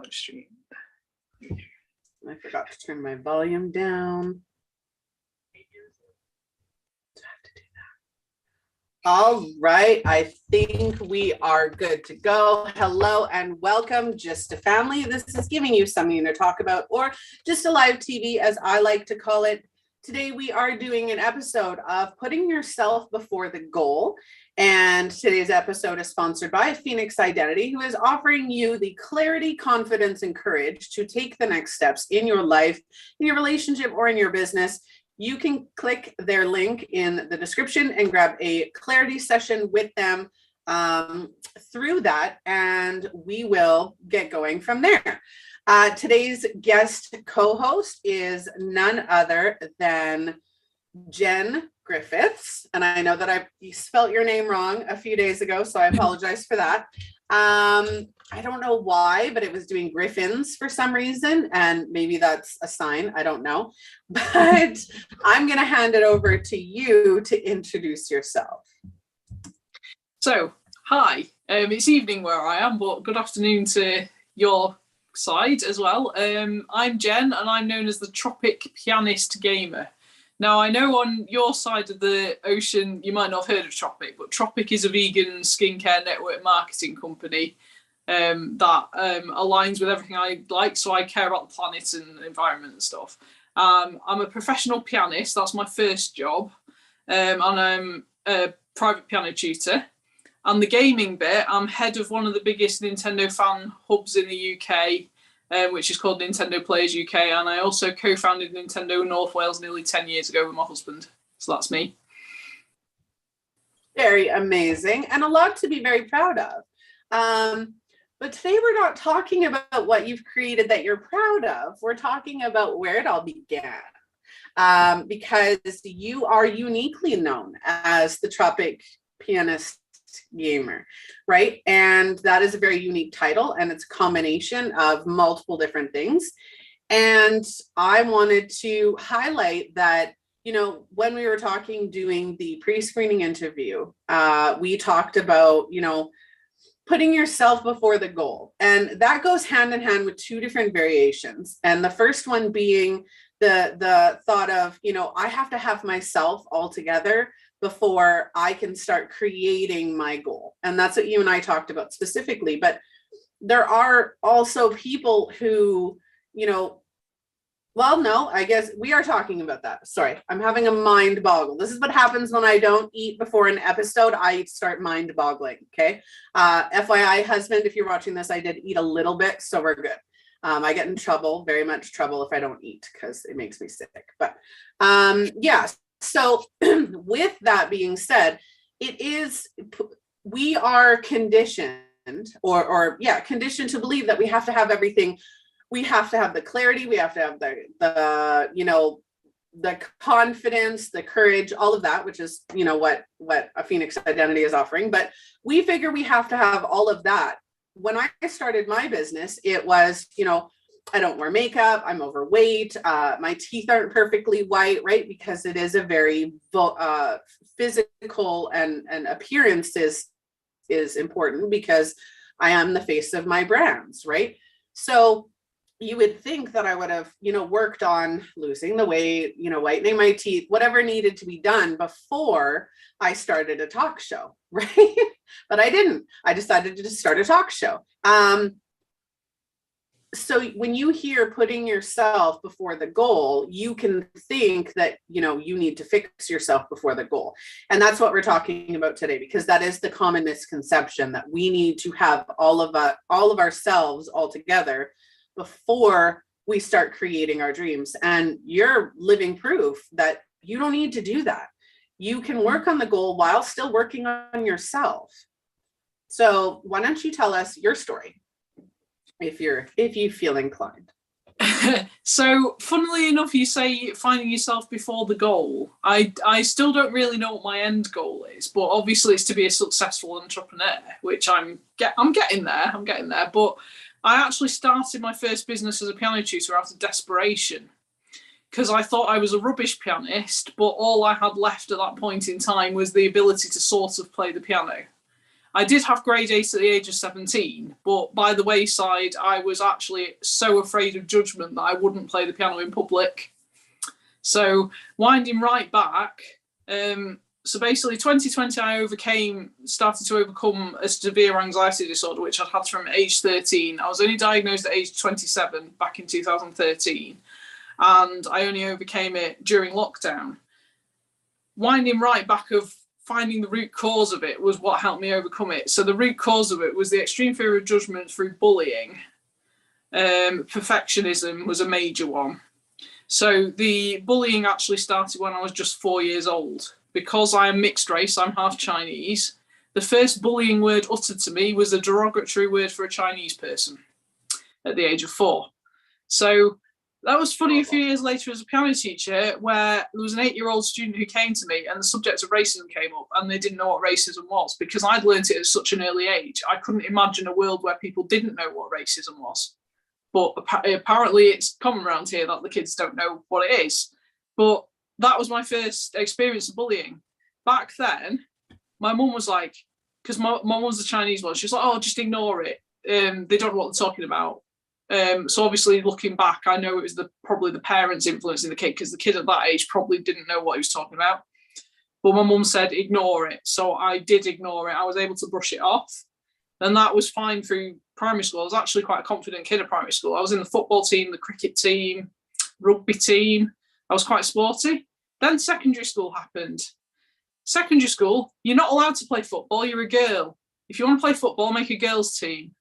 live stream. I forgot to turn my volume down. All right, I think we are good to go. Hello and welcome, Just a Family. This is giving you something to talk about, or just a live TV, as I like to call it. Today we are doing an episode of putting yourself before the goal. And today's episode is sponsored by Phoenix Identity, who is offering you the clarity, confidence, and courage to take the next steps in your life, in your relationship, or in your business. You can click their link in the description and grab a clarity session with them through that, and we will get going from there. Today's guest co-host is none other than Jen Griffiths, and I know that I spelt your name wrong a few days ago, so I apologize for that. I don't know why, but it was doing Griffins for some reason, and maybe that's a sign, I don't know. But I'm going to hand it over to you to introduce yourself. So, hi, it's evening where I am, but good afternoon to your side as well. I'm Jen, and I'm known as the Tropic Pianist Gamer. Now, I know on your side of the ocean, you might not have heard of Tropic, but Tropic is a vegan skincare network marketing company that aligns with everything I like. So I care about the planet and environment and stuff. I'm a professional pianist. That's my first job. And I'm a private piano tutor. And the gaming bit, I'm head of one of the biggest Nintendo fan hubs in the UK, which is called Nintendo Players UK, and I also co-founded Nintendo North Wales nearly 10 years ago with my husband. So that's me. Very amazing, and a lot to be very proud of. But today we're not talking about what you've created that you're proud of. We're talking about where it all began. Because you are uniquely known as the Tropic Pianist Gamer, right? And that is a very unique title, and it's a combination of multiple different things. And I wanted to highlight that, you know, when we were doing the pre-screening interview, we talked about, you know, putting yourself before the goal. And that goes hand in hand with two different variations. And the first one being the thought of, you know, I have to have myself all together before I can start creating my goal. And that's what you and I talked about specifically. But there are also people who, you know, well, no, I guess we are talking about that. Sorry, I'm having a mind boggle. This is what happens when I don't eat before an episode. I start mind boggling, okay? FYI, husband, if you're watching this, I did eat a little bit, so we're good. I get in trouble, very much trouble if I don't eat because it makes me sick. But yeah. So with that being said, we are conditioned conditioned to believe that we have to have everything. We have to have the clarity. We have to have the you know, the confidence, the courage, all of that, which is, you know, what a Phoenix Identity is offering. But we figure we have to have all of that. When I started my business, it was, you know, I don't wear makeup, I'm overweight, my teeth aren't perfectly white, right? Because it is a very physical and appearance is important because I am the face of my brands, right? So you would think that I would have, you know, worked on losing the weight, you know, whitening my teeth, whatever needed to be done before I started a talk show, right? But I didn't. I decided to just start a talk show. So when you hear putting yourself before the goal, you can think that, you know, you need to fix yourself before the goal. And that's what we're talking about today, because that is the common misconception, that we need to have all of ourselves all together before we start creating our dreams. And you're living proof that you don't need to do that. You can work on the goal while still working on yourself. So why don't you tell us your story? If you feel inclined. So, funnily enough, you say finding yourself before the goal. I still don't really know what my end goal is, but obviously it's to be a successful entrepreneur, which I'm getting there. But I actually started my first business as a piano tutor out of desperation, because I thought I was a rubbish pianist, but all I had left at that point in time was the ability to sort of play the piano. I did have grade 8 at the age of 17, but by the wayside, I was actually so afraid of judgment that I wouldn't play the piano in public. So winding right back, so basically 2020 I started to overcome a severe anxiety disorder, which I'd had from age 13. I was only diagnosed at age 27 back in 2013, and I only overcame it during lockdown. Winding right back of finding the root cause of it was what helped me overcome it. So the root cause of it was the extreme fear of judgment through bullying. Perfectionism was a major one. So the bullying actually started when I was just 4 years old. Because I am mixed race, I'm half Chinese, the first bullying word uttered to me was a derogatory word for a Chinese person at the age of 4. So that was funny a few years later as a piano teacher, where there was an 8-year-old student who came to me and the subject of racism came up and they didn't know what racism was because I'd learnt it at such an early age. I couldn't imagine a world where people didn't know what racism was. But apparently it's common around here that the kids don't know what it is. But that was my first experience of bullying. Back then, my mum was like, because my mum was the Chinese one, she was like, oh, just ignore it. They don't know what they're talking about. So obviously looking back, I know it was probably the parents influencing the kid, because the kid at that age probably didn't know what he was talking about. But my mum said, ignore it. So I did ignore it. I was able to brush it off. And that was fine through primary school. I was actually quite a confident kid at primary school. I was in the football team, the cricket team, rugby team. I was quite sporty. Then secondary school happened. Secondary school, you're not allowed to play football. You're a girl. If you want to play football, make a girls' team.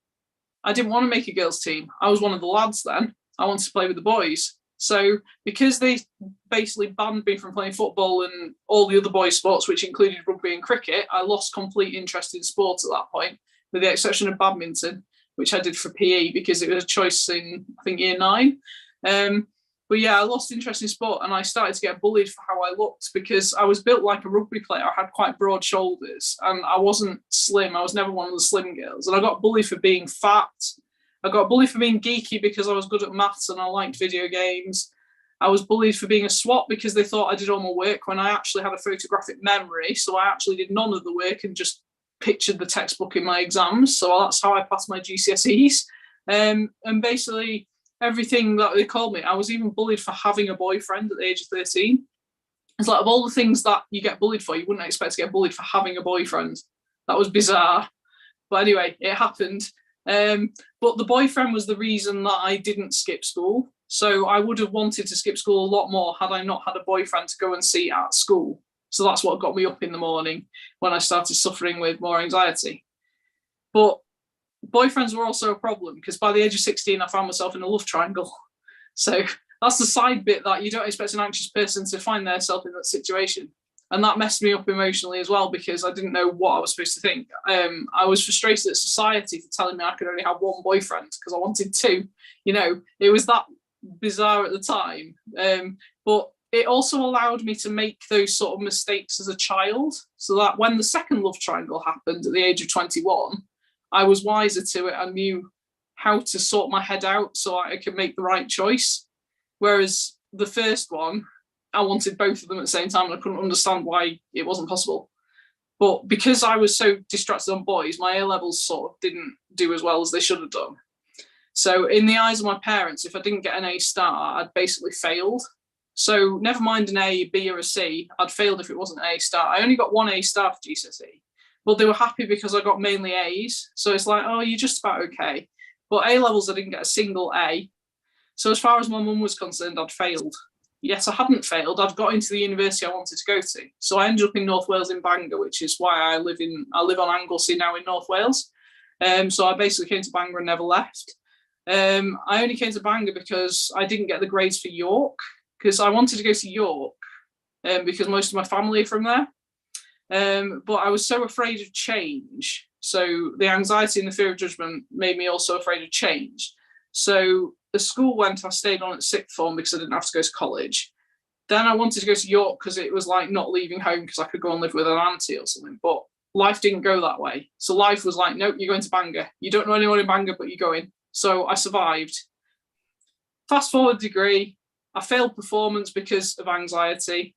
I didn't want to make a girls' team. I was one of the lads then. I wanted to play with the boys. So because they basically banned me from playing football and all the other boys' sports, which included rugby and cricket, I lost complete interest in sports at that point, with the exception of badminton, which I did for PE because it was a choice in, I think, year 9. But yeah, I lost interest in sport and I started to get bullied for how I looked because I was built like a rugby player. I had quite broad shoulders and I wasn't slim. I was never one of the slim girls. And I got bullied for being fat. I got bullied for being geeky because I was good at maths and I liked video games. I was bullied for being a swot because they thought I did all my work when I actually had a photographic memory. So I actually did none of the work and just pictured the textbook in my exams. So that's how I passed my GCSEs. And basically, everything that they called me. I was even bullied for having a boyfriend at the age of 13. It's like, of all the things that you get bullied for, you wouldn't expect to get bullied for having a boyfriend. That was bizarre. But anyway, it happened. But the boyfriend was the reason that I didn't skip school. So I would have wanted to skip school a lot more had I not had a boyfriend to go and see at school. So that's what got me up in the morning when I started suffering with more anxiety. But boyfriends were also a problem because by the age of 16, I found myself in a love triangle. So that's the side bit that you don't expect an anxious person to find themselves in that situation. And that messed me up emotionally as well because I didn't know what I was supposed to think. I was frustrated at society for telling me I could only have one boyfriend because I wanted 2. You know, it was that bizarre at the time. But it also allowed me to make those sort of mistakes as a child so that when the second love triangle happened at the age of 21, I was wiser to it. I knew how to sort my head out so I could make the right choice. Whereas the first one, I wanted both of them at the same time and I couldn't understand why it wasn't possible. But because I was so distracted on boys, my A-levels sort of didn't do as well as they should have done. So in the eyes of my parents, if I didn't get an A star, I'd basically failed. So never mind an A, B or a C, I'd failed if it wasn't an A star. I only got 1 A star for GCSE. But they were happy because I got mainly A's. So it's like, oh, you're just about okay. But A-levels, I didn't get a single A. So as far as my mum was concerned, I'd failed. Yes, I hadn't failed. I'd got into the university I wanted to go to. So I ended up in North Wales in Bangor, which is why I live on Anglesey now in North Wales. So I basically came to Bangor and never left. I only came to Bangor because I didn't get the grades for York, because I wanted to go to York because most of my family are from there. But I was so afraid of change. So the anxiety and the fear of judgment made me also afraid of change. So the school I stayed on at 6th form because I didn't have to go to college. Then I wanted to go to York because it was like not leaving home because I could go and live with an auntie or something. But life didn't go that way. So life was like, nope, you're going to Bangor. You don't know anyone in Bangor, but you're going. So I survived. Fast forward degree, I failed performance because of anxiety.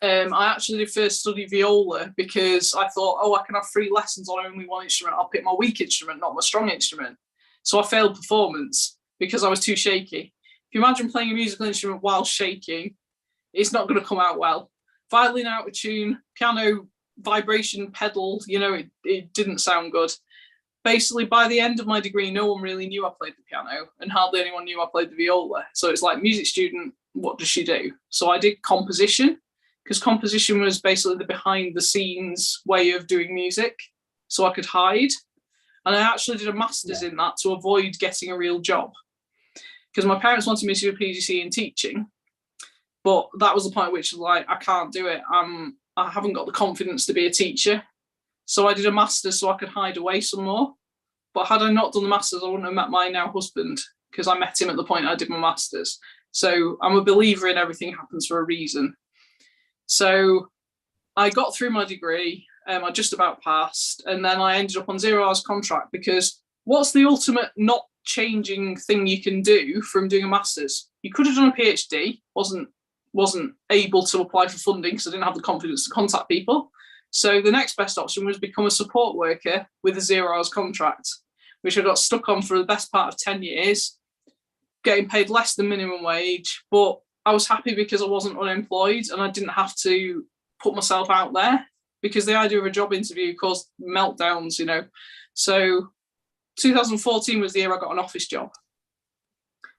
I actually did first study viola because I thought, oh, I can have free lessons on only one instrument. I'll pick my weak instrument, not my strong instrument. So I failed performance because I was too shaky. If you imagine playing a musical instrument while shaking, it's not going to come out well. Violin out of tune, piano vibration pedal, it didn't sound good. Basically, by the end of my degree, no one really knew I played the piano, and hardly anyone knew I played the viola. So it's like, music student, what does she do? So I did composition, because composition was basically the behind the scenes way of doing music, so I could hide. And I actually did a master's in that to avoid getting a real job, because my parents wanted me to do a PGCE in teaching, but that was the point at which, like, I can't do it. I haven't got the confidence to be a teacher. So I did a master's so I could hide away some more. But had I not done the master's, I wouldn't have met my now husband, because I met him at the point I did my master's. So I'm a believer in everything happens for a reason. So I got through my degree, I just about passed, and then I ended up on 0 hours contract, because what's the ultimate not changing thing you can do from doing a master's? You could have done a PhD, wasn't able to apply for funding because I didn't have the confidence to contact people. So the next best option was become a support worker with a 0 hours contract, which I got stuck on for the best part of 10 years, getting paid less than minimum wage. But I was happy because I wasn't unemployed and I didn't have to put myself out there, because the idea of a job interview caused meltdowns, So 2014 was the year I got an office job.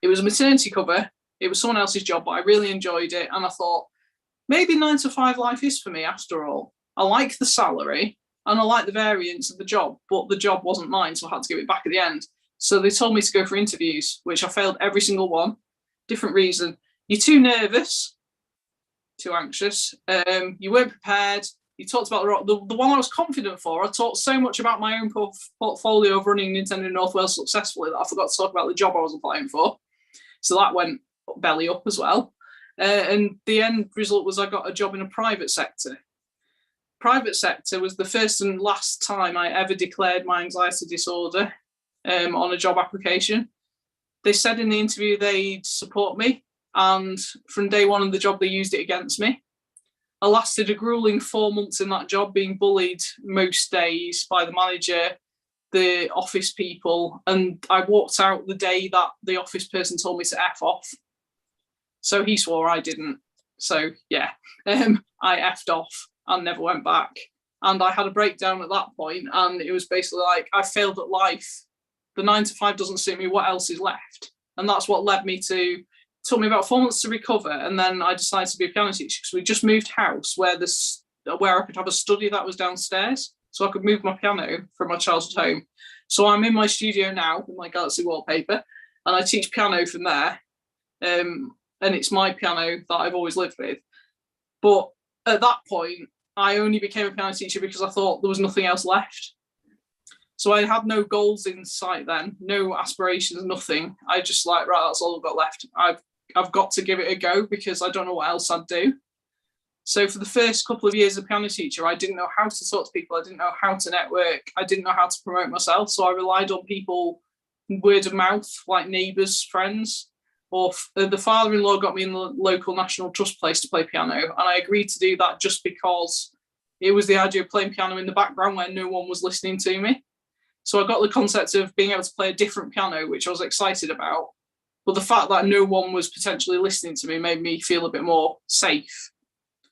It was a maternity cover. It was someone else's job, but I really enjoyed it. And I thought, maybe 9 to 5 life is for me after all. I like the salary and I like the variance of the job, but the job wasn't mine, so I had to give it back at the end. So they told me to go for interviews, which I failed every single one. Different reason. You're too nervous, too anxious. You weren't prepared. You talked about the one I was confident for. I talked so much about my own portfolio of running Nintendo North Wales successfully that I forgot to talk about the job I was applying for. So that went belly up as well. And the end result was I got a job in a private sector. Private sector was the first and last time I ever declared my anxiety disorder on a job application. They said in the interview they'd support me, and from day one of the job they used it against me. I lasted a grueling 4 months in that job, being bullied most days by the manager, the office people, and I walked out the day that the office person told me to F off. So he swore I didn't. So yeah, I F'd off and never went back. And I had a breakdown at that point, and it was basically like, I failed at life. The 9 to 5 doesn't suit me. What else is left? And that's what led me to, it took me about 4 months to recover. And then I decided to be a piano teacher, because we just moved house where I could have a study that was downstairs, so I could move my piano from my childhood home. So I'm in my studio now with my Galaxy wallpaper, and I teach piano from there. And it's my piano that I've always lived with. But at that point, I only became a piano teacher because I thought there was nothing else left. So I had no goals in sight then, no aspirations, nothing. I just like, right, that's all I've got left. I've got to give it a go because I don't know what else I'd do. So for the first couple of years as a piano teacher, I didn't know how to talk to people. I didn't know how to network. I didn't know how to promote myself. So I relied on people, word of mouth, like neighbours, friends. Or the father-in-law got me in the local National Trust place to play piano. And I agreed to do that just because it was the idea of playing piano in the background when no one was listening to me. So I got the concept of being able to play a different piano, which I was excited about. But the fact that no one was potentially listening to me made me feel a bit more safe.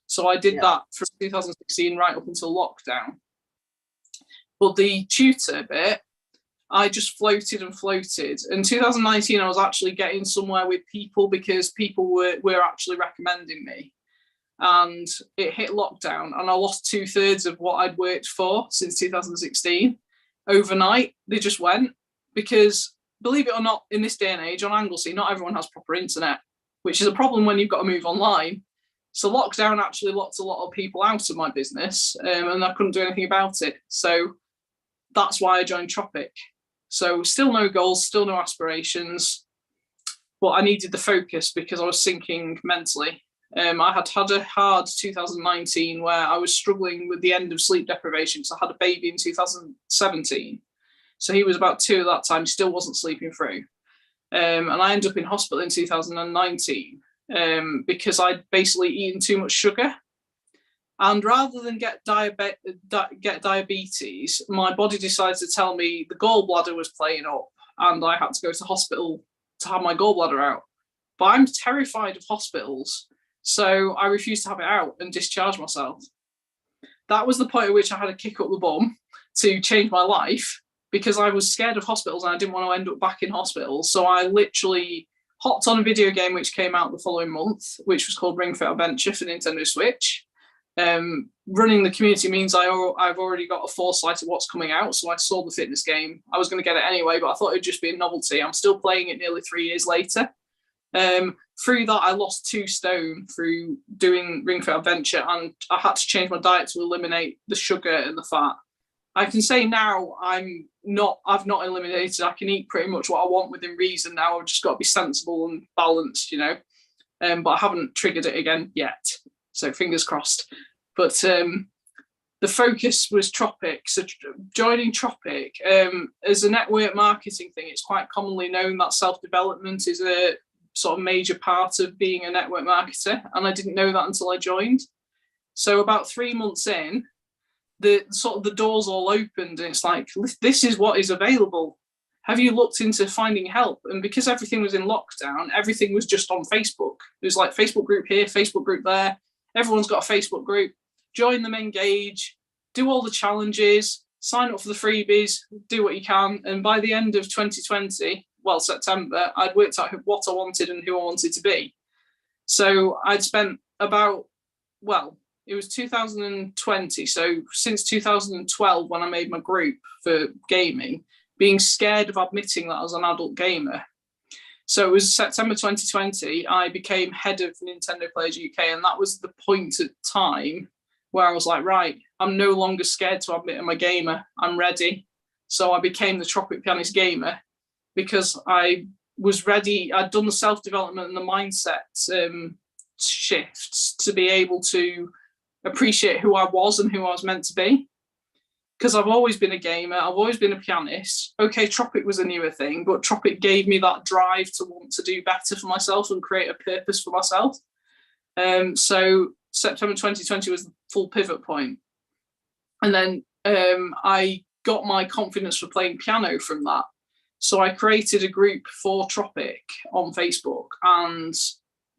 So I did that from 2016 right up until lockdown. But the tutor bit, I just floated and floated. In 2019, I was actually getting somewhere with people because people were actually recommending me. And it hit lockdown and I lost 2/3 of what I'd worked for since 2016. Overnight, they just went, because believe it or not, in this day and age on Anglesey, not everyone has proper internet, which is a problem when you've got to move online. So lockdown actually locked a lot of people out of my business, and I couldn't do anything about it. So that's why I joined Tropic. So still no goals, still no aspirations, but I needed the focus because I was sinking mentally. I had a hard 2019 where I was struggling with the end of sleep deprivation. So I had a baby in 2017. So he was about 2 at that time, still wasn't sleeping through. And I ended up in hospital in 2019 because I'd basically eaten too much sugar. And rather than get diabetes, my body decided to tell me the gallbladder was playing up and I had to go to hospital to have my gallbladder out. But I'm terrified of hospitals, so I refused to have it out and discharge myself. That was the point at which I had to kick up the bum to change my life, because I was scared of hospitals and I didn't want to end up back in hospital. So I literally hopped on a video game which came out the following month, which was called Ring Fit Adventure for Nintendo Switch. Running the community means I've already got a foresight of what's coming out, so I saw the fitness game. I was going to get it anyway, but I thought it'd just be a novelty. I'm still playing it nearly 3 years later. Through that, I lost 2 stone through doing Ring Fit Adventure, and I had to change my diet to eliminate the sugar and the fat. I can say now I've not eliminated. I can eat pretty much what I want within reason now. I've just got to be sensible and balanced, but I haven't triggered it again yet. So fingers crossed. But the focus was Tropic. So joining Tropic, as a network marketing thing, it's quite commonly known that self-development is a sort of major part of being a network marketer. And I didn't know that until I joined. So about 3 months in, the doors all opened and it's like, this is what is available. Have you looked into finding help? And because everything was in lockdown, everything was just on Facebook. It was like Facebook group here, Facebook group there. Everyone's got a Facebook group. Join them, engage, do all the challenges, sign up for the freebies, do what you can. And by the end of 2020, September, I'd worked out what I wanted and who I wanted to be. So I'd spent it was 2020. So since 2012, when I made my group for gaming, being scared of admitting that I was an adult gamer. So it was September 2020, I became head of Nintendo Players UK. And that was the point at time where I was like, right, I'm no longer scared to admit I'm a gamer. I'm ready. So I became the Tropic Pianist Gamer because I was ready. I'd done the self-development and the mindset shifts to be able to appreciate who I was and who I was meant to be. Because I've always been a gamer, I've always been a pianist. Okay, Tropic was a newer thing, but Tropic gave me that drive to want to do better for myself and create a purpose for myself. So September 2020 was the full pivot point. And then I got my confidence for playing piano from that. So I created a group for Tropic on Facebook, and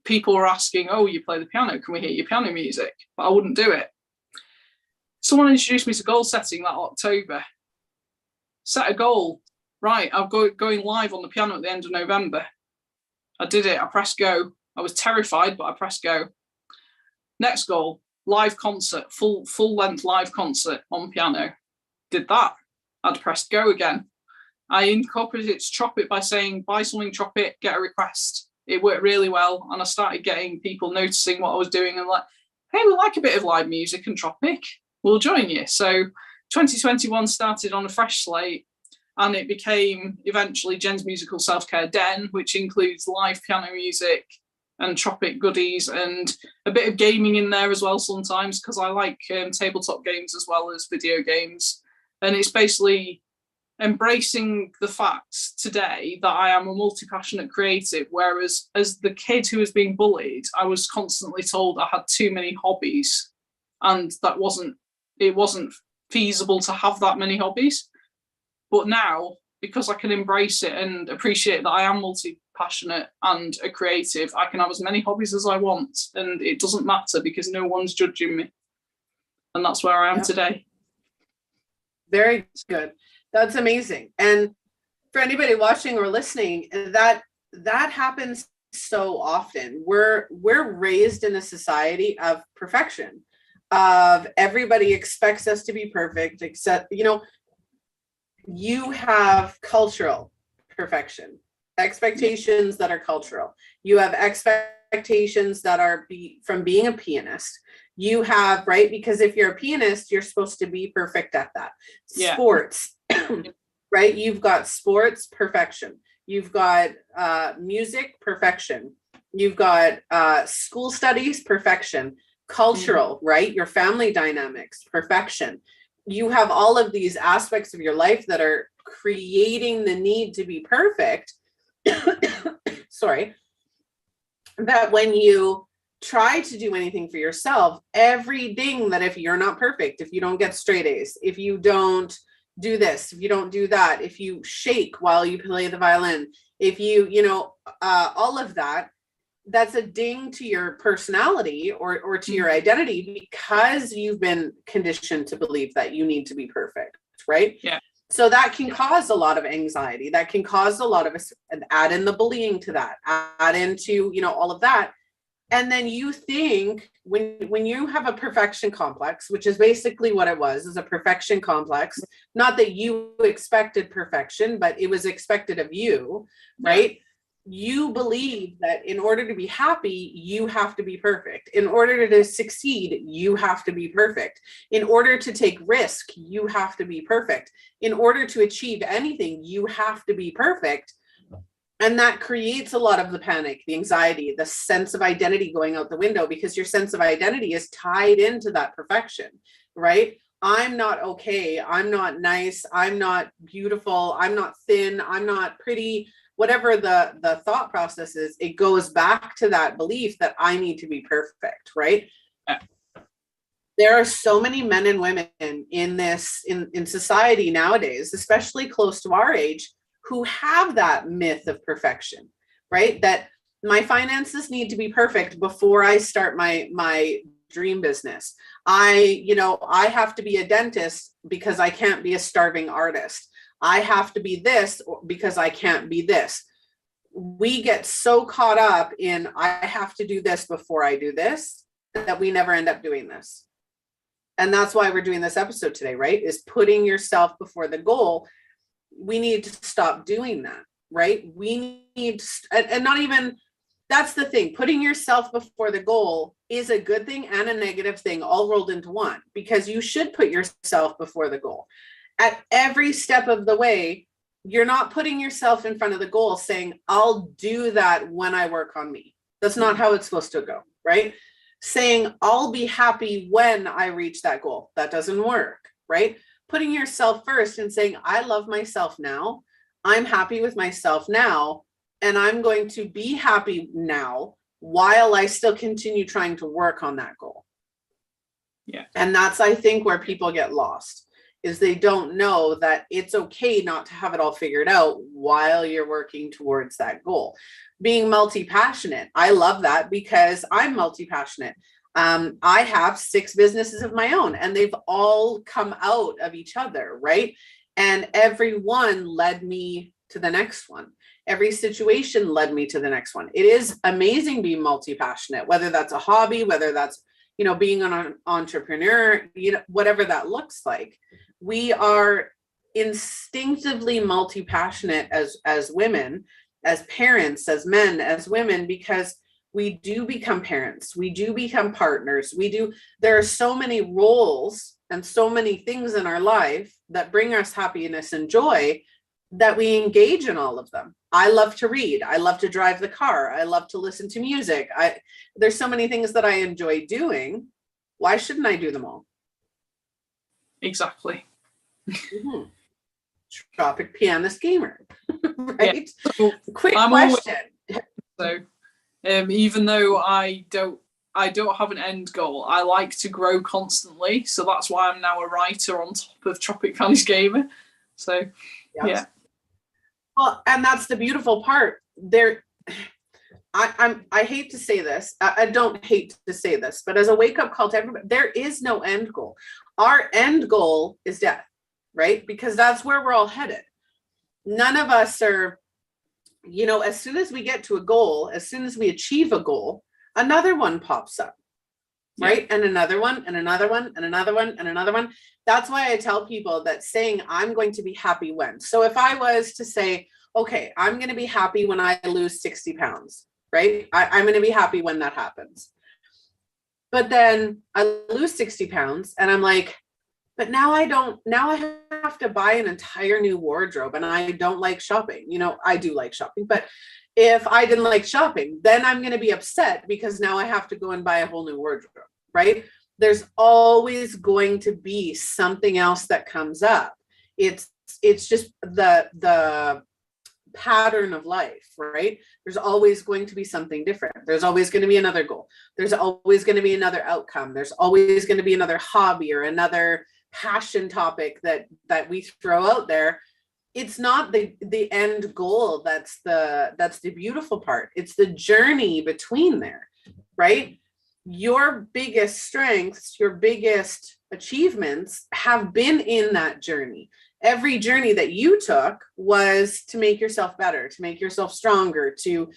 people were asking, oh, you play the piano, can we hear your piano music? But I wouldn't do it. Someone introduced me to goal setting that October. Set a goal. Right, I'm going live on the piano at the end of November. I did it. I pressed go. I was terrified, but I pressed go. Next goal, live concert, full length live concert on piano. Did that. I'd pressed go again. I incorporated Tropic by saying, buy something Tropic, get a request. It worked really well, and I started getting people noticing what I was doing and like, hey, we like a bit of live music and Tropic. We'll join you. So 2021 started on a fresh slate, and it became eventually Jen's Musical Self-Care Den, which includes live piano music and Tropic goodies and a bit of gaming in there as well sometimes, because I like tabletop games as well as video games. And it's basically embracing the fact today that I am a multi-passionate creative, whereas as the kid who was being bullied, I was constantly told I had too many hobbies, and it wasn't feasible to have that many hobbies. But now, because I can embrace it and appreciate that I am multi-passionate and a creative, I can have as many hobbies as I want, and it doesn't matter because no one's judging me. And that's where I am today. Very good. That's amazing. And for anybody watching or listening, that happens so often. We're raised in a society of perfection, of everybody expects us to be perfect, except, you have cultural perfection, expectations that are cultural. You have expectations that are from being a pianist. You have, right? Because if you're a pianist, you're supposed to be perfect at that. Yeah. Sports, right? You've got sports perfection. You've got music perfection. You've got school studies perfection. Cultural, right? Your family dynamics perfection. You have all of these aspects of your life that are creating the need to be perfect. Sorry. That when you try to do anything for yourself, every ding that if you're not perfect, if you don't get straight A's, if you don't do this, if you don't do that, if you shake while you play the violin, if you, all of that, that's a ding to your personality or to your identity, because you've been conditioned to believe that you need to be perfect, right? Yeah. So that can cause a lot of anxiety. That can cause a lot of, add in the bullying to that, add into, all of that. And then you think when you have a perfection complex, which is basically what it was, is a perfection complex, not that you expected perfection, but it was expected of you, right? You believe that in order to be happy, you have to be perfect. In order to succeed, you have to be perfect. In order to take risk, you have to be perfect. In order to achieve anything, you have to be perfect. And that creates a lot of the panic, the anxiety, the sense of identity going out the window, because your sense of identity is tied into that perfection, right? I'm not okay. I'm not nice. I'm not beautiful. I'm not thin. I'm not pretty. Whatever the thought process is, it goes back to that belief that I need to be perfect, right? Yeah. There are so many men and women in society nowadays, especially close to our age, who have that myth of perfection, right? That my finances need to be perfect before I start my dream business. I have to be a dentist because I can't be a starving artist. I have to be this because I can't be this. We get so caught up in, I have to do this before I do this, that we never end up doing this. And that's why we're doing this episode today, right? Is putting yourself before the goal. We need to stop doing that, right? We need, and not even, that's the thing. Putting yourself before the goal is a good thing and a negative thing all rolled into one, because you should put yourself before the goal. At every step of the way, you're not putting yourself in front of the goal saying, I'll do that when I work on me. That's not how it's supposed to go, right? Saying, I'll be happy when I reach that goal. That doesn't work, right? Putting yourself first and saying, I love myself now. I'm happy with myself now. And I'm going to be happy now while I still continue trying to work on that goal. Yeah. And that's, I think, where people get lost, is they don't know that it's okay not to have it all figured out while you're working towards that goal. Being multi-passionate, I love that, because I'm multi-passionate. I have 6 businesses of my own, and they've all come out of each other, right? And every one led me to the next one. Every situation led me to the next one. It is amazing being multi-passionate, whether that's a hobby, whether that's, being an entrepreneur, whatever that looks like. We are instinctively multi-passionate as women, as parents, as men, as women, because we do become parents, we do become partners, there are so many roles and so many things in our life that bring us happiness and joy, that we engage in all of them. I love to read. I love to drive the car. I love to listen to music. There's so many things that I enjoy doing. Why shouldn't I do them all? Exactly. Mm-hmm. Tropic Pianist Gamer, right? Yeah. So quick question. Even though I don't have an end goal, I like to grow constantly. So that's why I'm now a writer on top of Tropic Pianist Gamer. So, yeah. Well, and that's the beautiful part. I hate to say this. I don't hate to say this, but as a wake-up call to everybody, there is no end goal. Our end goal is death, right? Because that's where we're all headed. None of us are, as soon as we get to a goal, as soon as we achieve a goal, another one pops up, right? Yeah. And another one, and another one, and another one, and another one. That's why I tell people that saying, I'm going to be happy when. So if I was to say, okay, I'm going to be happy when I lose 60 pounds, right? I'm going to be happy when that happens. But then I lose 60 pounds and I'm like, but now I have to buy an entire new wardrobe and I don't like shopping. I do like shopping, but if I didn't like shopping, then I'm going to be upset because now I have to go and buy a whole new wardrobe, right? There's always going to be something else that comes up. It's just the pattern of life, right? There's always going to be something different. There's always going to be another goal. There's always going to be another outcome. There's always going to be another hobby or another passion topic that we throw out there. It's not the end goal that's the beautiful part. It's the journey between there, right? Your biggest strengths, your biggest achievements have been in that journey. Every journey that you took was to make yourself better, to make yourself stronger, to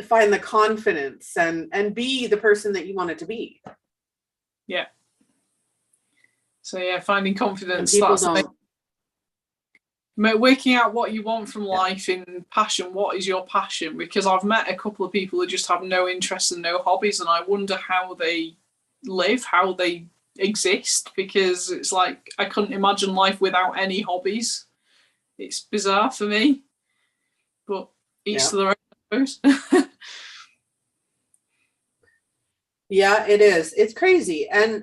find the confidence and be the person that you wanted to be. Yeah. So yeah, finding confidence. Working out what you want from life in passion. What is your passion? Because I've met a couple of people who just have no interest and no hobbies, and I wonder how they live, how they exist, because it's like I couldn't imagine life without any hobbies. It's bizarre for me, but each to their own, I suppose. Yeah, it is. It's crazy. And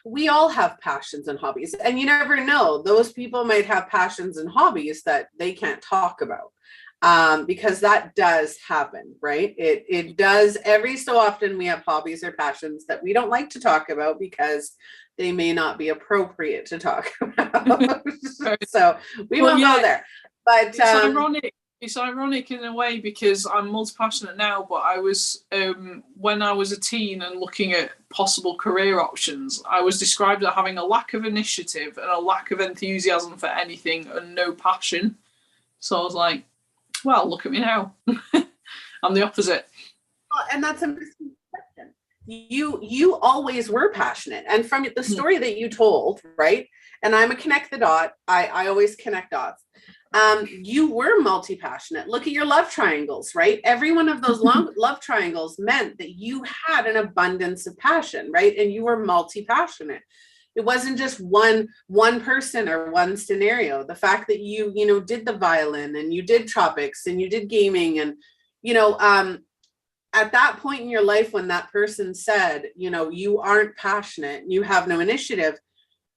we all have passions and hobbies, and you never know, those people might have passions and hobbies that they can't talk about, because that does happen, right? It does. Every so often we have hobbies or passions that we don't like to talk about because they may not be appropriate to talk about. So we won't go there. But it's ironic in a way, because I'm multi-passionate now, but I was, when I was a teen and looking at possible career options, I was described as having a lack of initiative and a lack of enthusiasm for anything and no passion. So I was like, well, look at me now. I'm the opposite. Well, and that's a misconception. You always were passionate. And from the story that you told, right? And I'm a connect the dot. I always connect dots. You were multi-passionate. Look at your love triangles, right? Every one of those love triangles meant that you had an abundance of passion, right? And you were multi-passionate. It wasn't just one person or one scenario. The fact that you did the violin and you did tropics and you did gaming, and at that point in your life when that person said, you aren't passionate, you have no initiative,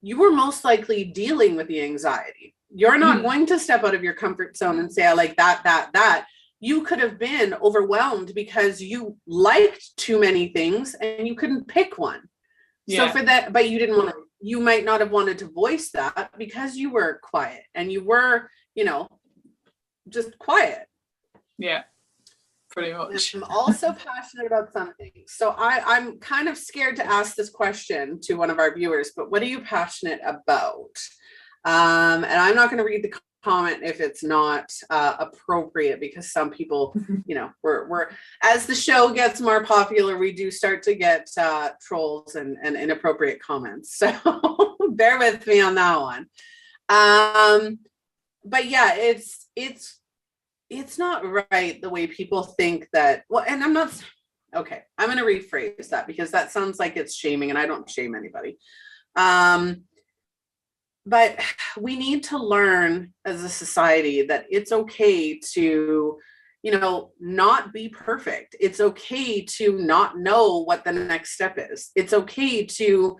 you were most likely dealing with the anxiety. You're not going to step out of your comfort zone and say, I like that. You could have been overwhelmed because you liked too many things and you couldn't pick one. Yeah. So for that, but you might not have wanted to voice that because you were quiet and you were, just quiet. Yeah, pretty much. I'm also passionate about something. So I'm kind of scared to ask this question to one of our viewers, but what are you passionate about? And I'm not going to read the comment if it's not appropriate, because some people, we're as the show gets more popular, we do start to get trolls and inappropriate comments. So bear with me on that one. But yeah, it's not right the way people think that. Well, and I'm going to rephrase that, because that sounds like it's shaming, and I don't shame anybody. But we need to learn as a society that it's okay to, not be perfect. It's okay to not know what the next step is. It's okay to,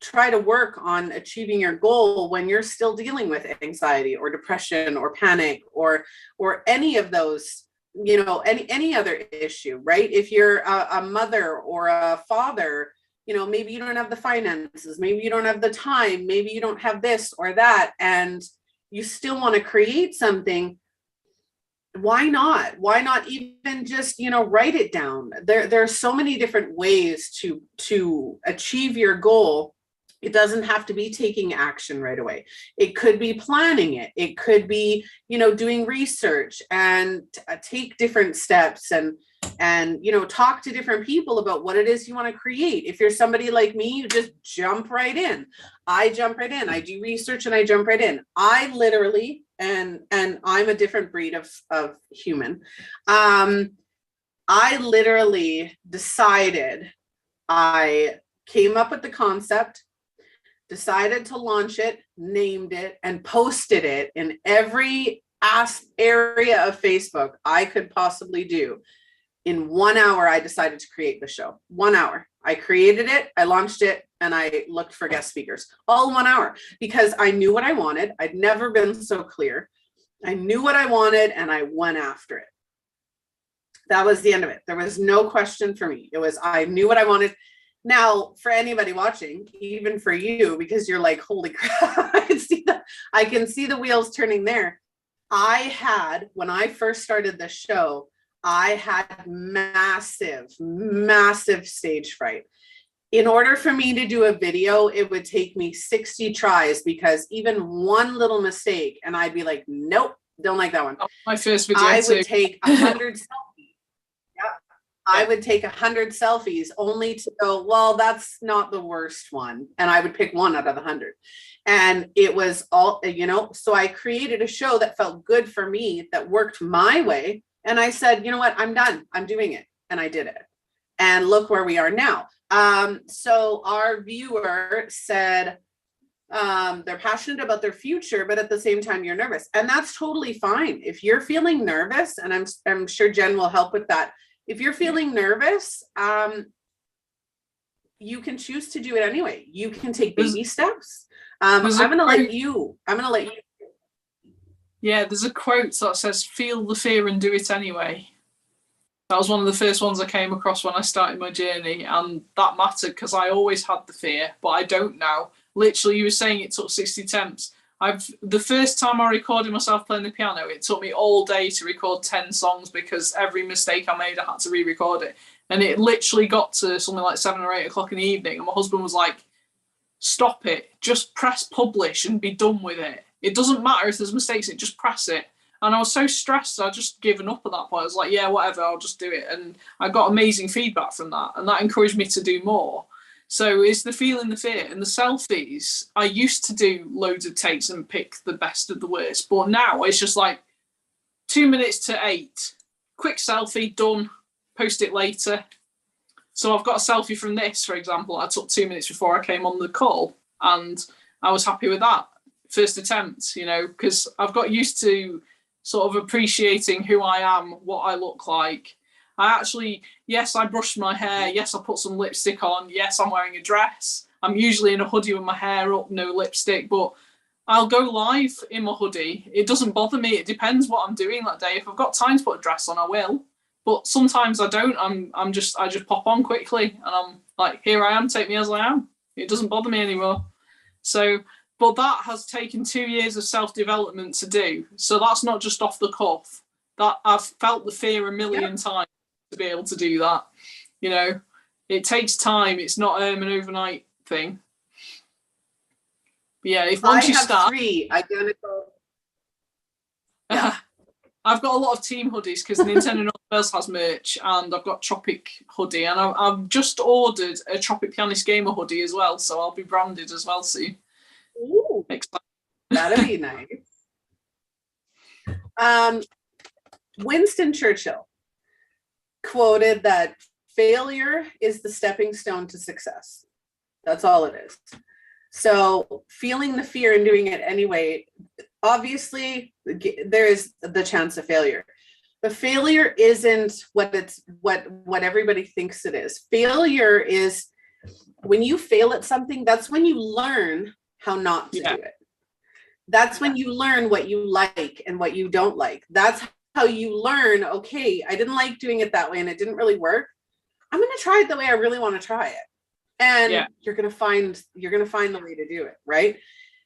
try to work on achieving your goal when you're still dealing with anxiety or depression or panic or any of those, any other issue, right? If you're a mother or a father, maybe you don't have the finances, maybe you don't have the time, maybe you don't have this or that, and you still want to create something. Why not? Why not even just, write it down? There are so many different ways to achieve your goal. It doesn't have to be taking action right away. It could be planning it. It could be, doing research and take different steps and talk to different people about what it is you want to create. If you're somebody like me, you just jump right in. I jump right in. I do research and I jump right in. I literally, and I'm a different breed of human. I literally decided, I came up with the concept, decided to launch it, named it, and posted it in every area of Facebook I could possibly do. In 1 hour, I decided to create the show. 1 hour. I created it, I launched it, and I looked for guest speakers. All in 1 hour, because I knew what I wanted. I'd never been so clear. I knew what I wanted and I went after it. That was the end of it. There was no question for me. It was, I knew what I wanted. Now, for anybody watching, even for you, because you're like, holy crap, I can see the wheels turning there. I had, when I first started the show, I had massive stage fright. In order for me to do a video, it would take me 60 tries, because even one little mistake and I'd be like, nope, don't like that one. Oh, my first video I too. would take 100 selfies. Yeah. I would take 100 selfies only to go, well, that's not the worst one. And I would pick one out of the 100. And it was all, you know, so I created a show that felt good for me, that worked my way. And I said, you know what, I'm done. I'm doing it. And I did it. And look where we are now. So our viewer said, they're passionate about their future, but at the same time, you're nervous. And that's totally fine. If you're feeling nervous, and I'm sure Jen will help with that. If you're feeling nervous, you can choose to do it anyway. You can take baby steps. I'm going to let you. Yeah, there's a quote that says, feel the fear and do it anyway. That was one of the first ones I came across when I started my journey, and that mattered because I always had the fear, but I don't now. Literally, you were saying it took 60 attempts. The first time I recorded myself playing the piano, it took me all day to record 10 songs, because every mistake I made, I had to re-record it. And it literally got to something like 7 or 8 o'clock in the evening, and my husband was like, stop it, just press publish and be done with it. It doesn't matter if there's mistakes, just press it. And I was so stressed, I just given up at that point. I was like, yeah, whatever, I'll just do it. And I got amazing feedback from that, and that encouraged me to do more. So it's the feeling the fear. And the selfies, I used to do loads of takes and pick the best of the worst, but now it's just like 2 minutes to 8, quick selfie, done, post it later. So I've got a selfie from this, for example, I took 2 minutes before I came on the call, and I was happy with that. First attempt, you know, because I've got used to sort of appreciating who I am, what I look like. I actually, yes, I brushed my hair. Yes, I put some lipstick on. Yes, I'm wearing a dress. I'm usually in a hoodie with my hair up, no lipstick, but I'll go live in my hoodie. It doesn't bother me. It depends what I'm doing that day. If I've got time to put a dress on, I will. But sometimes I don't. I just pop on quickly, and I'm like, here I am, take me as I am. It doesn't bother me anymore. So, but that has taken 2 years of self-development to do. So that's not just off the cuff. That I've felt the fear a million times to be able to do that. You know, it takes time. It's not an overnight thing. But yeah, if once you start, 3 identical. Yeah. I've got a lot of team hoodies because Nintendo North has merch, and I've got Tropic hoodie, and I've just ordered a Tropic Pianist Gamer hoodie as well, so I'll be branded as well soon. Ooh, that'd be nice. Winston Churchill quoted that failure is the stepping stone to success. That's all it is. So feeling the fear and doing it anyway, obviously there is the chance of failure, but failure isn't what everybody thinks it is. Failure is when you fail at something, that's when you learn how not to do it. That's when you learn what you like and what you don't like. That's how you learn, okay, I didn't like doing it that way and it didn't really work. I'm going to try it the way I really want to try it. And you're going to find the way to do it, right?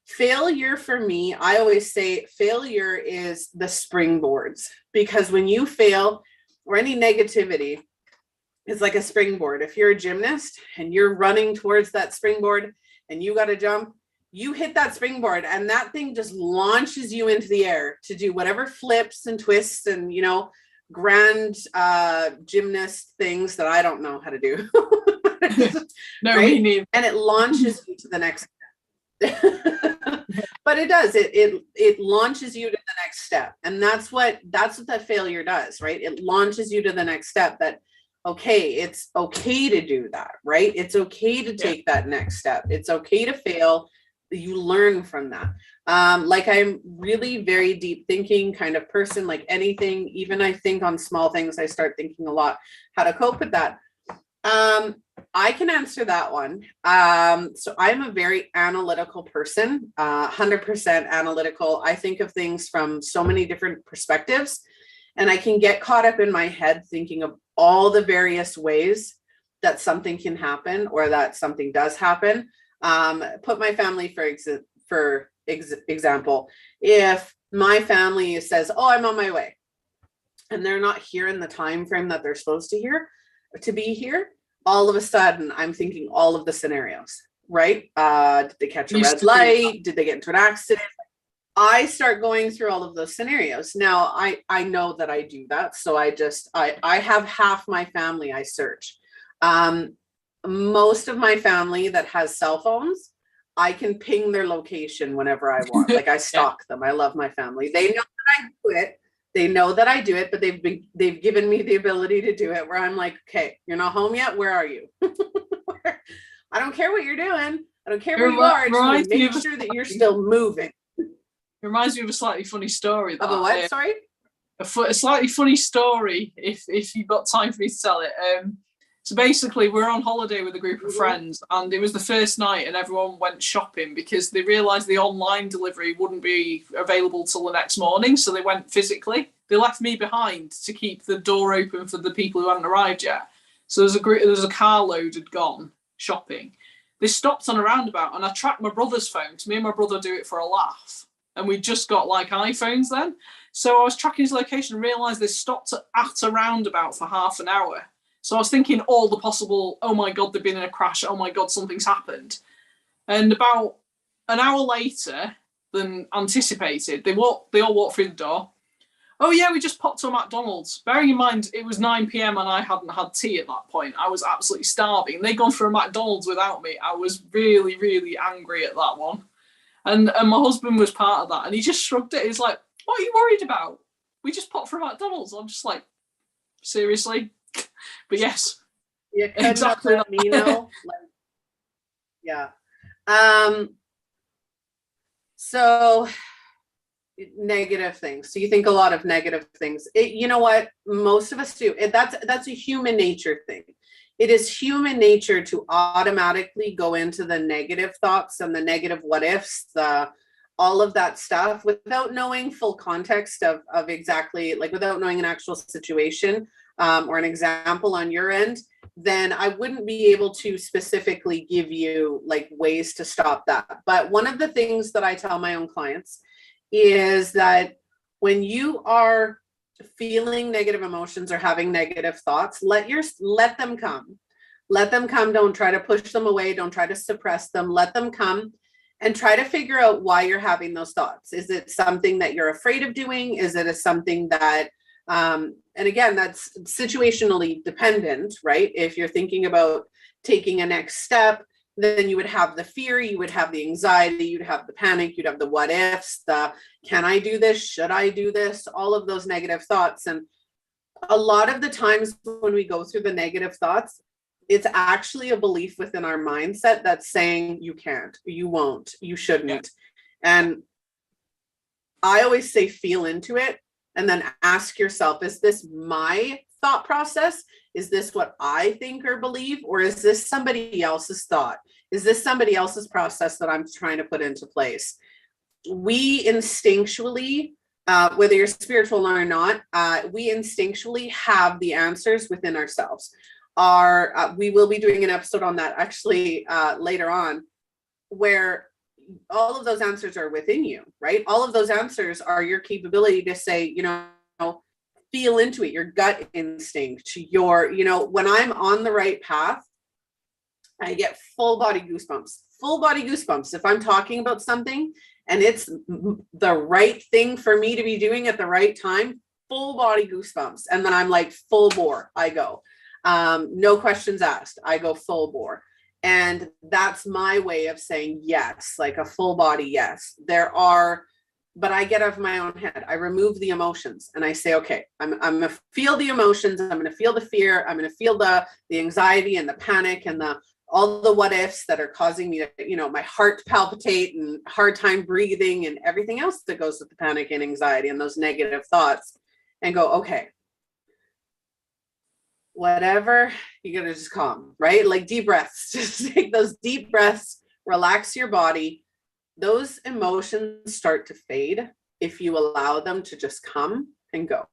Failure for me, I always say failure is the springboards, because when you fail or any negativity, it's like a springboard. If you're a gymnast and you're running towards that springboard and you got to jump, you hit that springboard and that thing just launches you into the air to do whatever flips and twists and, you know, grand gymnast things that I don't know how to do. No, right? me neither. And it launches you to the next step. But it does, it launches you to the next step. And that's what that failure does, right? It launches you to the next step, that okay, it's okay to do that, right? It's okay to take that next step. It's okay to fail. You learn from that. Like, I'm really very deep thinking kind of person, like anything, even I think on small things, I start thinking a lot how to cope with that. I can answer that one. So I'm a very analytical person, 100% analytical. I think of things from so many different perspectives, and I can get caught up in my head thinking of all the various ways that something can happen or that something does happen. Put my family for example. If my family says, "Oh, I'm on my way," and they're not here in the time frame that they're supposed to be here, all of a sudden I'm thinking all of the scenarios, right? Did they catch a red light? Did they get into an accident? I start going through all of those scenarios. Now I know that I do that. So I have half my family I search. Most of my family that has cell phones, I can ping their location whenever I want. Like I stalk them. I love my family. They know that I do it. They know that I do it, but they've given me the ability to do it where I'm like, okay, you're not home yet. Where are you? I don't care what you're doing. I don't care where you are. Just make sure that you're still moving. It reminds me of a slightly funny story. Of a what? Sorry? A slightly funny story, if you've got time for me to tell it. So basically, we're on holiday with a group of friends, and it was the first night, and everyone went shopping because they realised the online delivery wouldn't be available till the next morning, so they went physically. They left me behind to keep the door open for the people who hadn't arrived yet. So there was a carload had gone shopping. They stopped on a roundabout, and I tracked my brother's phone, because me and my brother do it for a laugh, and we just got like iPhones then. So I was tracking his location and realised they stopped at a roundabout for half an hour. So I was thinking all the possible, oh my God, they've been in a crash. Oh my God, something's happened. And about an hour later than anticipated, they all walked through the door. Oh yeah, we just popped to a McDonald's. Bearing in mind, it was 9 p.m. and I hadn't had tea at that point. I was absolutely starving. They'd gone for a McDonald's without me. I was really, really angry at that one. And my husband was part of that. And he just shrugged it. He's like, what are you worried about? We just popped for a McDonald's. I'm just like, seriously? But yes, yeah, exactly. Let me know. Yeah. So negative things. So you think a lot of negative things. You know what? Most of us do. That's a human nature thing. It is human nature to automatically go into the negative thoughts and the negative what ifs, all of that stuff without knowing full context of exactly, like without knowing an actual situation. Or an example on your end, then I wouldn't be able to specifically give you like ways to stop that. But one of the things that I tell my own clients is that when you are feeling negative emotions or having negative thoughts, let them come. Let them come. Don't try to push them away. Don't try to suppress them. Let them come and try to figure out why you're having those thoughts. Is it something that you're afraid of doing? Is it something that and again, that's situationally dependent, right? If you're thinking about taking a next step, then you would have the fear, you would have the anxiety, you'd have the panic, you'd have the what ifs, the can I do this? Should I do this? All of those negative thoughts. And a lot of the times when we go through the negative thoughts, it's actually a belief within our mindset that's saying you can't, you won't, you shouldn't. And I always say feel into it. And then ask yourself, is this my thought process? Is this what I think or believe? Or is this somebody else's thought? Is this somebody else's process that I'm trying to put into place? We instinctually, whether you're spiritual or not, we instinctually have the answers within ourselves. We will be doing an episode on that actually later on, where all of those answers are within you, right? All of those answers are your capability to say, feel into it, your gut instinct, when I'm on the right path, I get full body goosebumps. If I'm talking about something and it's the right thing for me to be doing at the right time, full body goosebumps. And then I'm like full bore, I go. No questions asked, I go full bore. And that's my way of saying yes, like a full body yes. But I get out of my own head. I remove the emotions and I say, okay, I'm going to feel the emotions. I'm going to feel the fear. I'm going to feel the anxiety and the panic and all the what ifs that are causing me to, my heart palpitate and hard time breathing and everything else that goes with the panic and anxiety and those negative thoughts, and go, okay, whatever, you gotta just calm, right? Like deep breaths, just take those deep breaths, relax your body. Those emotions start to fade if you allow them to just come and go.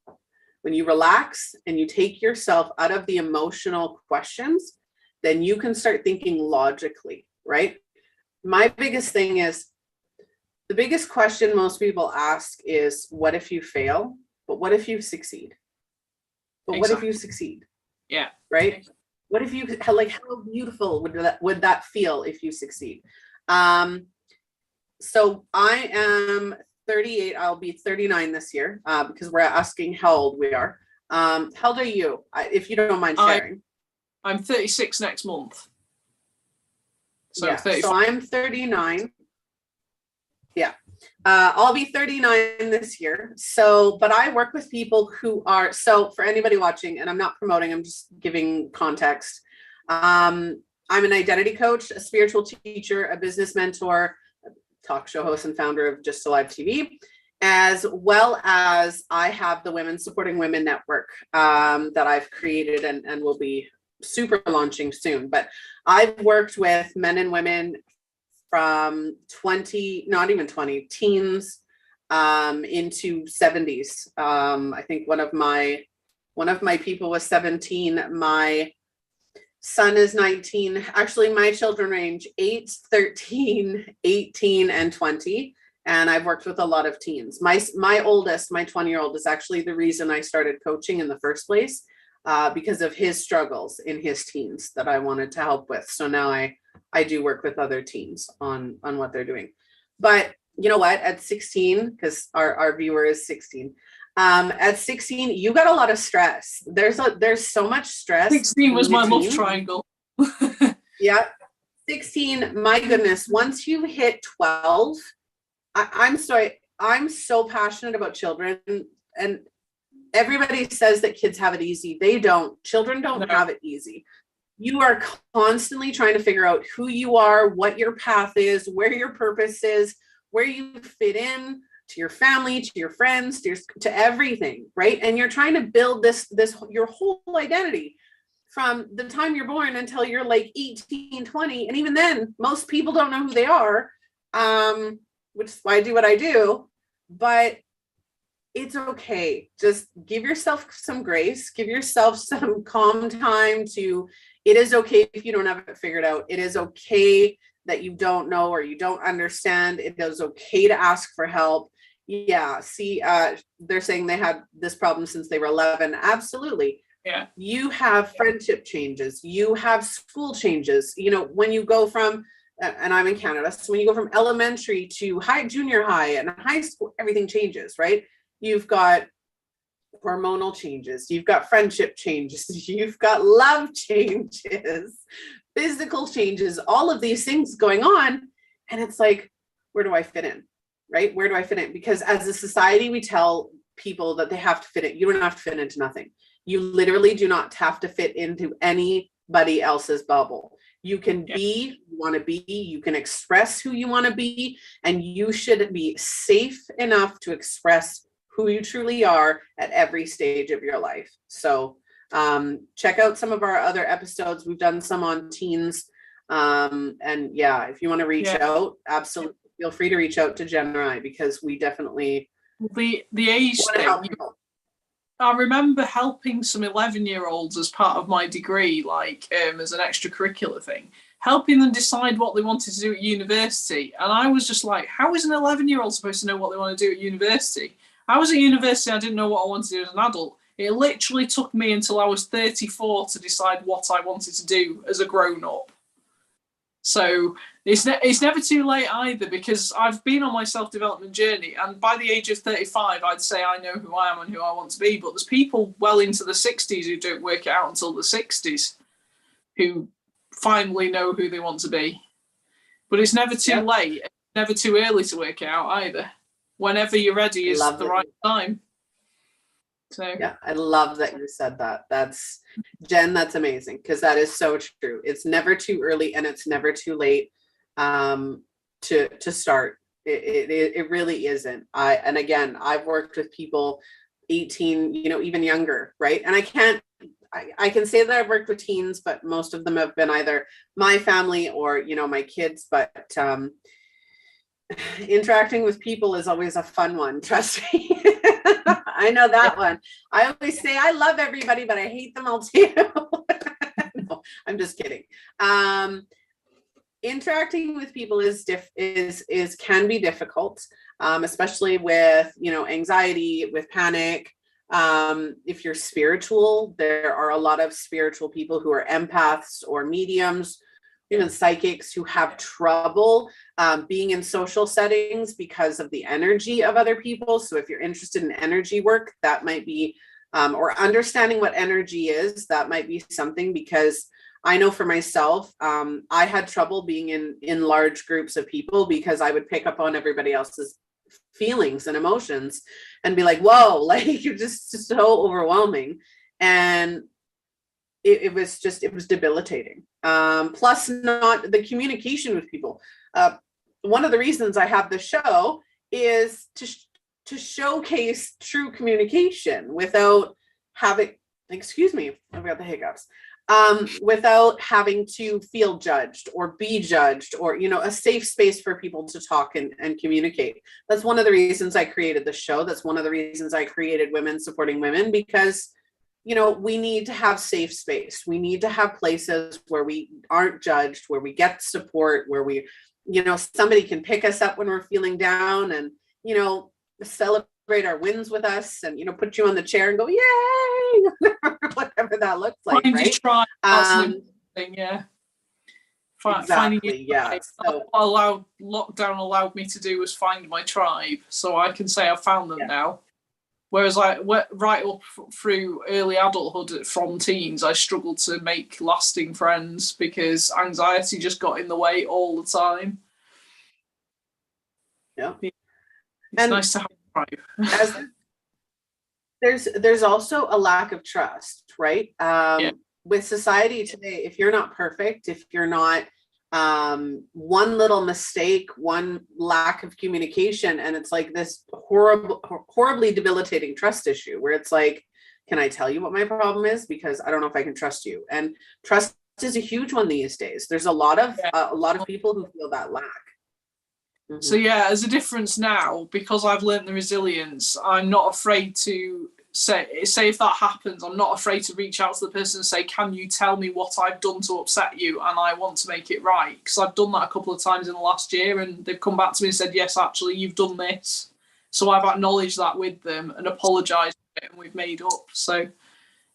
When you relax and you take yourself out of the emotional questions, then you can start thinking logically, right? My biggest thing is, the biggest question most people ask is, what if you fail? But what if you succeed? But what if you succeed? Yeah. Right? What if you, like, how beautiful would that feel if you succeed? So I am 38. I'll be 39 this year, because we're asking how old we are. How old are you, if you don't mind sharing? I'm 36 next month. So yeah. So I'm 39. Yeah. I'll be 39 this year. So, but I work with people who are, so for anybody watching, and I'm not promoting, I'm just giving context. I'm an identity coach, a spiritual teacher, a business mentor, a talk show host and founder of Just Alive TV, as well as I have the Women Supporting Women Network that I've created and will be super launching soon. But I've worked with men and women from 20, not even 20, teens into 70s. I think one of my people was 17. My son is 19. Actually, my children range 8, 13, 18, and 20. And I've worked with a lot of teens. My oldest, my 20-year-old, is actually the reason I started coaching in the first place, because of his struggles in his teens that I wanted to help with. So now I do work with other teens on what they're doing. But you know what? At 16, because our viewer is 16, at 16, you got a lot of stress. There's so much stress. 16 was my love triangle. Yeah. 16, my goodness. Once you hit 12, I'm sorry, I'm so passionate about children, and everybody says that kids have it easy. They don't. Children don't have it easy. You are constantly trying to figure out who you are, what your path is, where your purpose is, where you fit in to your family, to your friends, to everything, right? And you're trying to build this your whole identity from the time you're born until you're like 18, 20. And even then, most people don't know who they are, which is why I do what I do. But it's okay. Just give yourself some grace, give yourself some calm time to, it is okay if you don't have it figured out. It is okay that you don't know or you don't understand. It is okay to ask for help. Yeah. See, they're saying they had this problem since they were 11. Absolutely. Yeah. You have friendship changes. You have school changes. You know, when you go from, and I'm in Canada, so when you go from elementary to junior high and high school, everything changes, right? You've got hormonal changes, you've got friendship changes, you've got love changes, physical changes, all of these things going on. And it's like, where do I fit in, right? Where do I fit in? Because as a society, we tell people that they have to fit in. You don't have to fit into nothing. You literally do not have to fit into anybody else's bubble. You can be who you want to be, you can express who you want to be, and you should be safe enough to express who you truly are at every stage of your life. So check out some of our other episodes. We've done some on teens. And yeah, if you want to reach out, absolutely feel free to reach out to Jen and I, because we definitely the age thing. I remember helping some 11-year-olds as part of my degree, like as an extracurricular thing, helping them decide what they wanted to do at university. And I was just like, how is an 11-year-old supposed to know what they want to do at university? I was at university, I didn't know what I wanted to do as an adult. It literally took me until I was 34 to decide what I wanted to do as a grown-up. So it's never too late either, because I've been on my self-development journey, and by the age of 35, I'd say I know who I am and who I want to be. But there's people well into the 60s who don't work it out until the 60s, who finally know who they want to be. But it's never too late, it's never too early to work it out either. Whenever you're ready is the right time. So yeah, I love that you said that. That's Jen, that's amazing, because that is so true. It's never too early and it's never too late to start. It really isn't. And again, I've worked with people 18, even younger, right? And I can say that I've worked with teens, but most of them have been either my family or, you know, my kids. But interacting with people is always a fun one. Trust me. I know that one. I always say I love everybody, but I hate them all too. No, I'm just kidding. Interacting with people can be difficult, especially with, you know, anxiety, with panic. If you're spiritual, there are a lot of spiritual people who are empaths or mediums, even psychics, who have trouble being in social settings because of the energy of other people. So if you're interested in energy work, that might be, or understanding what energy is, that might be something, because I know for myself, I had trouble being in large groups of people because I would pick up on everybody else's feelings and emotions and be like, whoa, like you're just so overwhelming. And it was debilitating. Plus not the communication with people. One of the reasons I have the show is to showcase true communication without having, excuse me, I've got the hiccups. Without having to feel judged or be judged, or, you know, a safe space for people to talk and communicate. That's one of the reasons I created the show. That's one of the reasons I created Women Supporting Women, because, you know, we need to have safe space. We need to have places where we aren't judged, where we get support, where we, you know, somebody can pick us up when we're feeling down and, you know, celebrate our wins with us and, you know, put you on the chair and go, yay, whatever that looks like, right? Yeah. Exactly, yeah. So lockdown allowed me to do was find my tribe. So I can say I've found them now. Whereas right up through early adulthood from teens, I struggled to make lasting friends because anxiety just got in the way all the time. Yeah. It's nice to have a tribe. There's also a lack of trust, right? With society today, if you're not perfect, if you're not one little mistake, one lack of communication, and it's like this horribly debilitating trust issue where it's like, can I tell you what my problem is? Because I don't know if I can trust you. And trust is a huge one these days. There's a lot of people who feel that lack. Mm-hmm. So yeah, there's a difference now because I've learned the resilience. I'm not afraid to say if that happens, I'm not afraid to reach out to the person and say, can you tell me what I've done to upset you, and I want to make it right? Because I've done that a couple of times in the last year and they've come back to me and said, yes, actually you've done this. So I've acknowledged that with them and apologised for it, and we've made up. So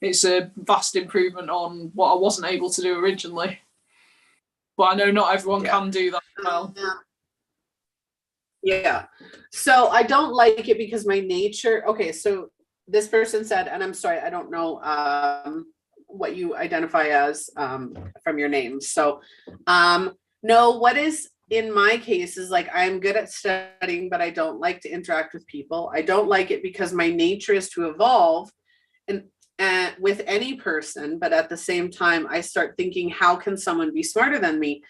it's a vast improvement on what I wasn't able to do originally, but I know not everyone can do that well. Yeah, so I don't like it because my nature, okay, so this person said, and I'm sorry, I don't know what you identify as from your name. So no, what is in my case is like, I'm good at studying, but I don't like to interact with people. I don't like it because my nature is to evolve and with any person, but at the same time, I start thinking, how can someone be smarter than me?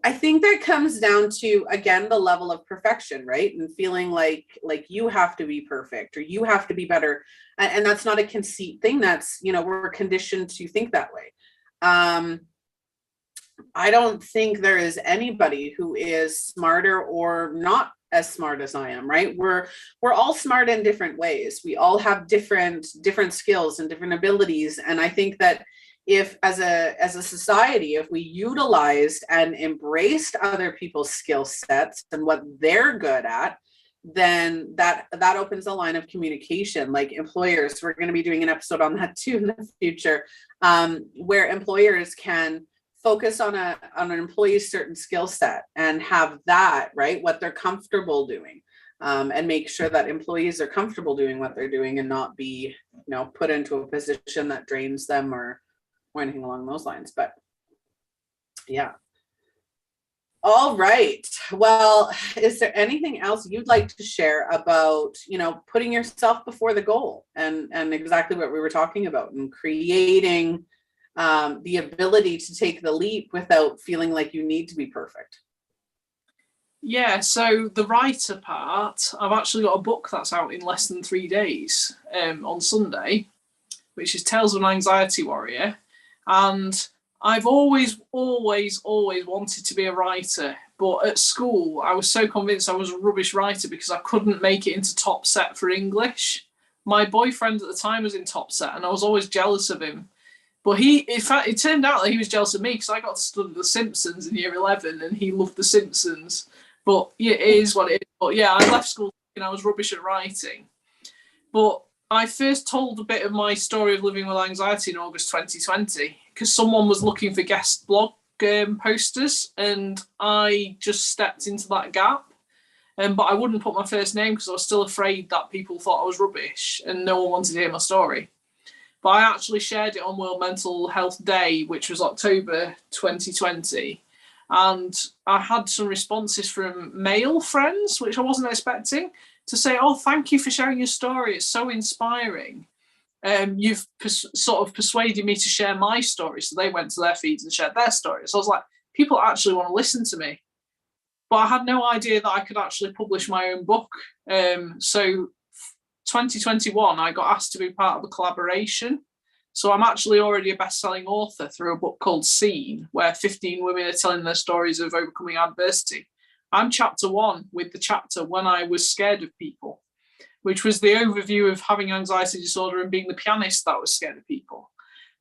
I think that comes down to, again, the level of perfection, right? And feeling like you have to be perfect or you have to be better. And that's not a conceit thing. That's, you know, we're conditioned to think that way. I don't think there is anybody who is smarter or not as smart as I am, right? We're all smart in different ways. We all have different skills and different abilities. And I think that if as a society, if we utilized and embraced other people's skill sets and what they're good at, then that opens a line of communication. Like employers, we're going to be doing an episode on that too in the future, where employers can focus on an employee's certain skill set and have that, right, what they're comfortable doing, and make sure that employees are comfortable doing what they're doing and not be, you know, put into a position that drains them or anything along those lines. But yeah. All right. Well, is there anything else you'd like to share about, you know, putting yourself before the goal and exactly what we were talking about and creating the ability to take the leap without feeling like you need to be perfect? Yeah, so the writer part, I've actually got a book that's out in less than 3 days on Sunday. which is Tales of an Anxiety Warrior. And I've always wanted to be a writer. But at school, I was so convinced I was a rubbish writer because I couldn't make it into top set for English. My boyfriend at the time was in top set, and I was always jealous of him. But in fact, it turned out that he was jealous of me because I got to study The Simpsons in year 11, and he loved The Simpsons. But yeah, it is what it is. But yeah, I left school thinking I was rubbish at writing. But I first told a bit of my story of living with anxiety in August 2020 because someone was looking for guest blog posters, and I just stepped into that gap. But I wouldn't put my first name because I was still afraid that people thought I was rubbish and no one wanted to hear my story. But I actually shared it on World Mental Health Day, which was October 2020. And I had some responses from male friends, which I wasn't expecting, to say, oh, thank you for sharing your story. It's so inspiring. You've sort of persuaded me to share my story. So they went to their feeds and shared their story. So I was like, people actually want to listen to me. But I had no idea that I could actually publish my own book. So 2021, I got asked to be part of a collaboration. So I'm actually already a best-selling author through a book called Seen, where 15 women are telling their stories of overcoming adversity. I'm chapter 1 with the chapter When I Was Scared of People, which was the overview of having anxiety disorder and being the pianist that was scared of people.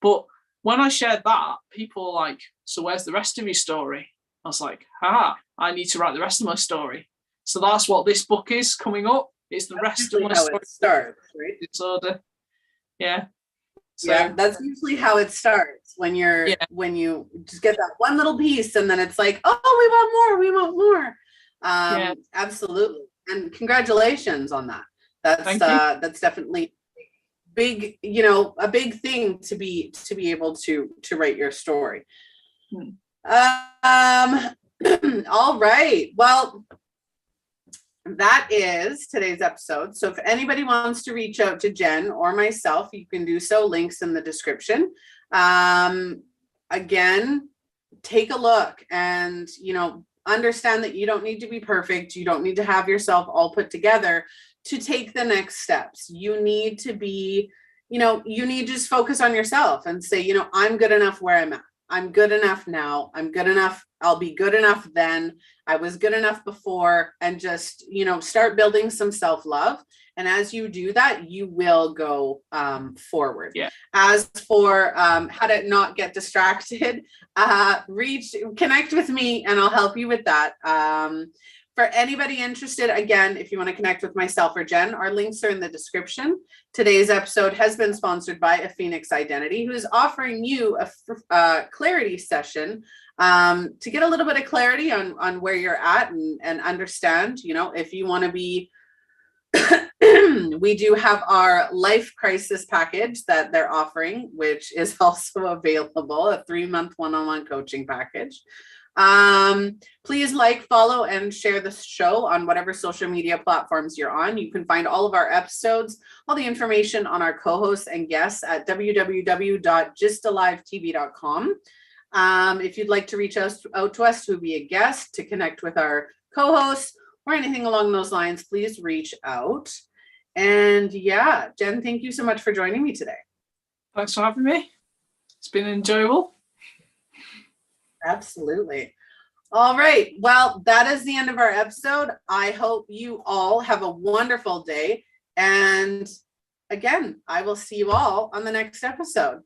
But when I shared that, people were like, so where's the rest of your story? I was like, I need to write the rest of my story. So that's what this book is coming up. It's the rest of my story. It starts, right? Disorder. Yeah. So, yeah, that's usually how it starts when when you just get that one little piece and then it's like, oh, we want more. Absolutely. And congratulations on that. That's definitely big, a big thing to be able to write your story. All right. Well, that is today's episode. So if anybody wants to reach out to Jen or myself, you can do so. Links in the description. Again, take a look and, understand that you don't need to be perfect. You don't need to have yourself all put together to take the next steps. You need to be, you need to just focus on yourself and say, I'm good enough where I'm at. I'm good enough now. I'm good enough. I'll be good enough then. I was good enough before, and just, start building some self-love. And as you do that, you will go forward. Yeah. As for how to not get distracted, connect with me and I'll help you with that. For anybody interested, again, if you want to connect with myself or Jen, our links are in the description. Today's episode has been sponsored by A Phoenix Identity, who is offering you a clarity session to get a little bit of clarity on where you're at and understand, if you want to be, we do have our life crisis package that they're offering, which is also available, a 3-month one-on-one coaching package. Please follow and share this show on whatever social media platforms you're on. You can find all of our episodes, all the information on our co-hosts and guests at www.gistalivetv.com. If you'd like to reach out to us to be a guest, to connect with our co-hosts or anything along those lines, please reach out. And yeah, Jen, thank you so much for joining me today. Thanks for having me. It's been enjoyable. Absolutely. All right. Well, that is the end of our episode. I hope you all have a wonderful day. And again, I will see you all on the next episode.